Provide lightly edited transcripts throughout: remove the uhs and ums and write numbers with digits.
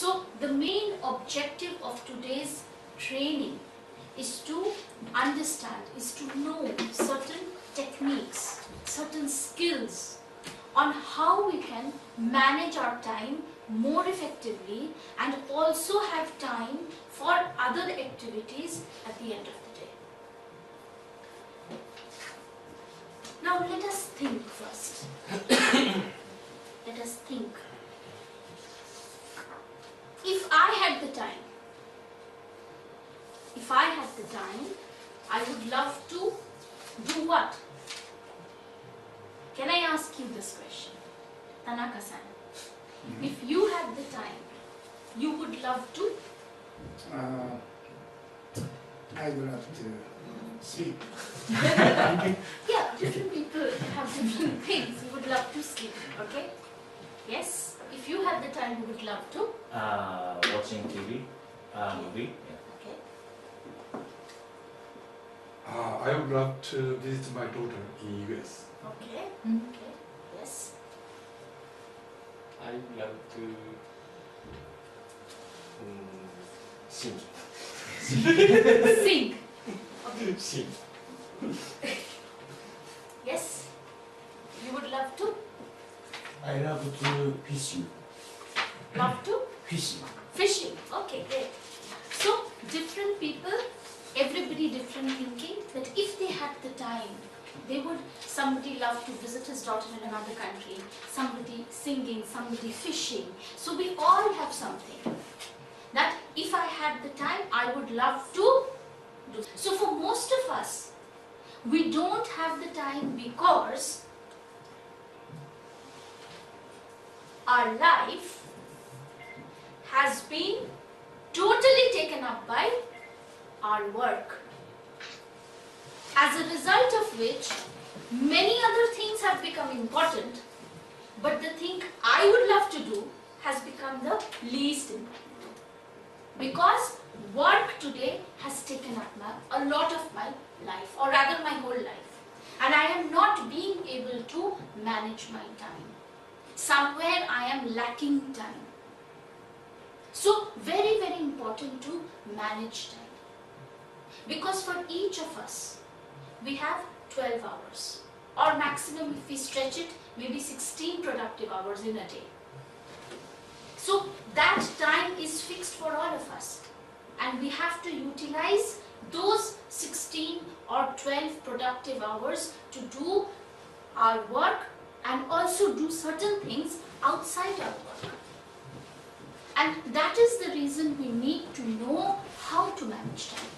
So the main objective of today's training is to understand, is to know certain techniques, certain skills on how we can manage our time more effectively and also have time for other activities at the end of the day. Now let us think first. Let us think. If I had the time, I would love to do what? Can I ask you this question? Tanaka-san, if you had the time, you would love to? I would love to sleep. Yeah, different people have different things. You would love to sleep, okay? Yes? If you had the time, you would love to? Watching TV, movie. Okay. I would love to visit my daughter in US. Okay. Okay. Yes. I love to sing. Sing. Okay. Sing. Yes. You would love to? I love to fishing. Love to? Fishing. Fishing. Okay, great. So, different people, everybody different thinking, that if they had the time, somebody love to visit his daughter in another country, somebody singing, somebody fishing. So we all have something that if I had the time, I would love to do. So for most of us, we don't have the time because our life has been totally taken up by our work. As a result of which, many other things have become important, but the thing I would love to do has become the least important. Because work today has taken up a lot of my life, or rather my whole life. And I am not being able to manage my time. Somewhere I am lacking time. So very, very important to manage time. Because for each of us, we have 12 hours, or maximum if we stretch it, maybe 16 productive hours in a day. So that time is fixed for all of us, and we have to utilize those 16 or 12 productive hours to do our work and also do certain things outside our work. And that is the reason we need to know how to manage time.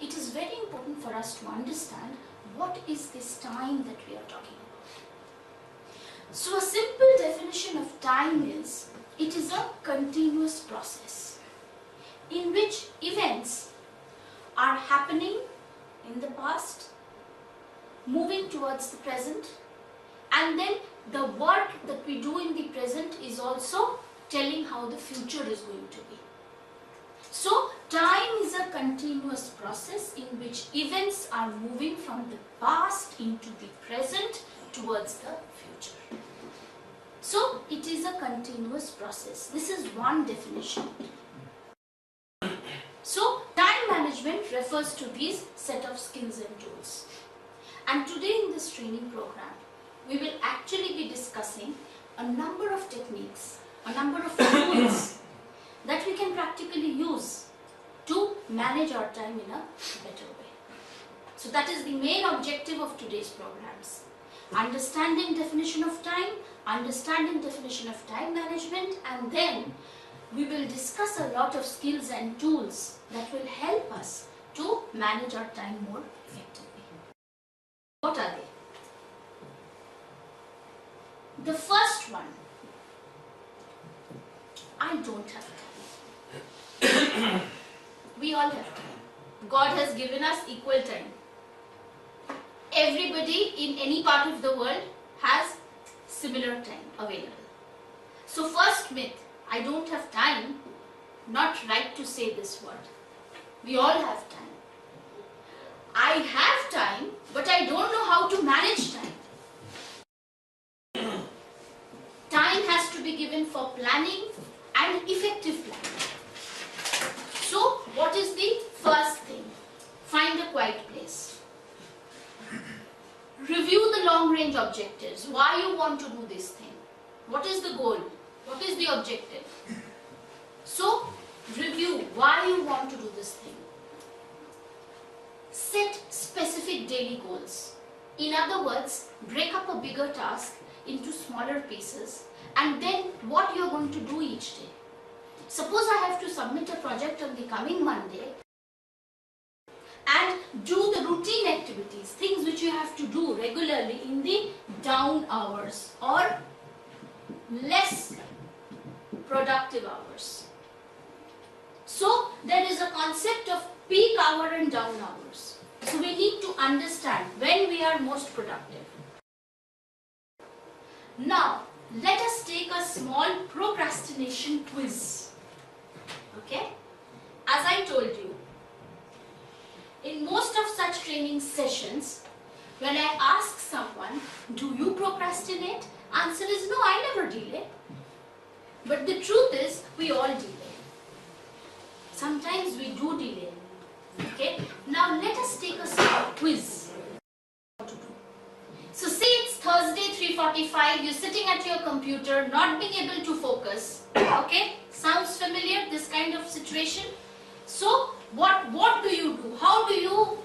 It is very important for us to understand what is this time that we are talking about. So a simple definition of time is, it is a continuous process in which events are happening in the past, moving towards the present, and then the work that we do in the present is also telling how the future is going to be. So, time is a continuous process in which events are moving from the past into the present towards the future. So, it is a continuous process. This is one definition. So, time management refers to these set of skills and tools. And today in this training program, we will actually be discussing a number of techniques, a number of tools that we can practically use to manage our time in a better way. So that is the main objective of today's programs. Understanding definition of time, understanding definition of time management, and then we will discuss a lot of skills and tools that will help us to manage our time more effectively. What are they? The first one, I don't have time. We all have time. God has given us equal time. Everybody in any part of the world has similar time available. So first myth, I don't have time, not right to say this word. We all have time. I have time, but I don't know how to manage time. Time has to be given for planning, and if the objective. So, review why you want to do this thing. Set specific daily goals. In other words, break up a bigger task into smaller pieces and then what you are going to do each day. Suppose I have to submit a project on the coming Monday and do the routine activities, things which you have to do regularly in the down hours or less productive hours. So there is a concept of peak hour and down hours. So we need to understand when we are most productive. Now let us take a small procrastination quiz. Okay? As I told you, in most of such training sessions, when I ask someone, do you procrastinate? Answer is no, I never delay. But the truth is, we all delay. Sometimes we do delay. Okay? Now let us take a small quiz. So say it's Thursday 3:45, you're sitting at your computer, not being able to focus. Okay? Sounds familiar, this kind of situation? So what do you do? How do you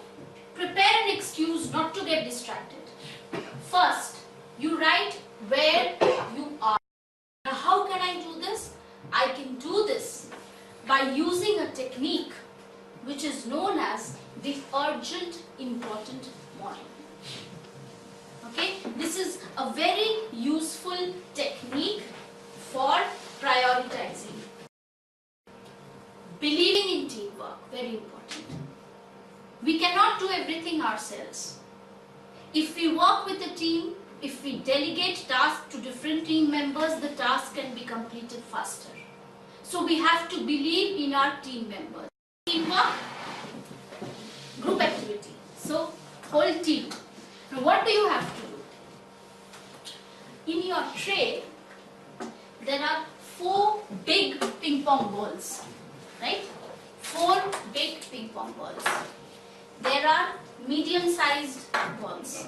prepare an excuse not to get distracted? First, you write where you are. Now how can I do this? I can do this by using a technique which is known as the urgent important model. Okay, this is a very useful technique for prioritizing. Believing in teamwork, very important. We cannot do everything ourselves. If we work with a team, if we delegate tasks to different team members, the task can be completed faster. So we have to believe in our team members. Teamwork, group activity. So whole team. Now what do you have to do? In your tray, there are 4 big ping pong balls. Right? 4 big ping pong balls. There are medium-sized balls.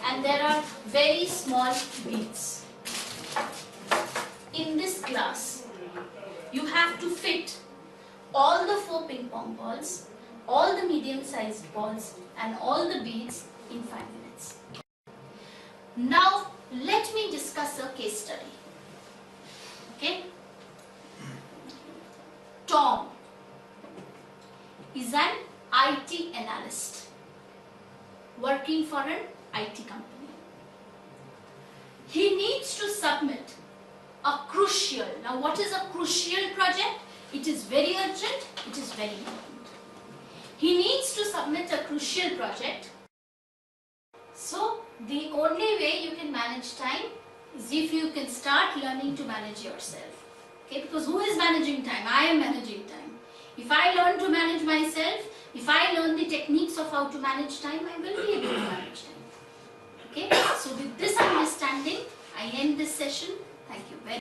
And there are very small beads. In this class, you have to fit all the 4 ping pong balls, all the medium-sized balls, and all the beads in 5 minutes. Now, let me discuss a case study. Okay? Tom is an IT analyst working for an IT company. He needs to submit a crucial, now what is a crucial project? It is very urgent, it is very important. He needs to submit a crucial project. So the only way you can manage time is if you can start learning to manage yourself. Okay, because who is managing time? I am managing time. If I learn to manage myself, if I learn the techniques of how to manage time, I will be able to manage time. Okay, so with this understanding, I end this session. Thank you very much.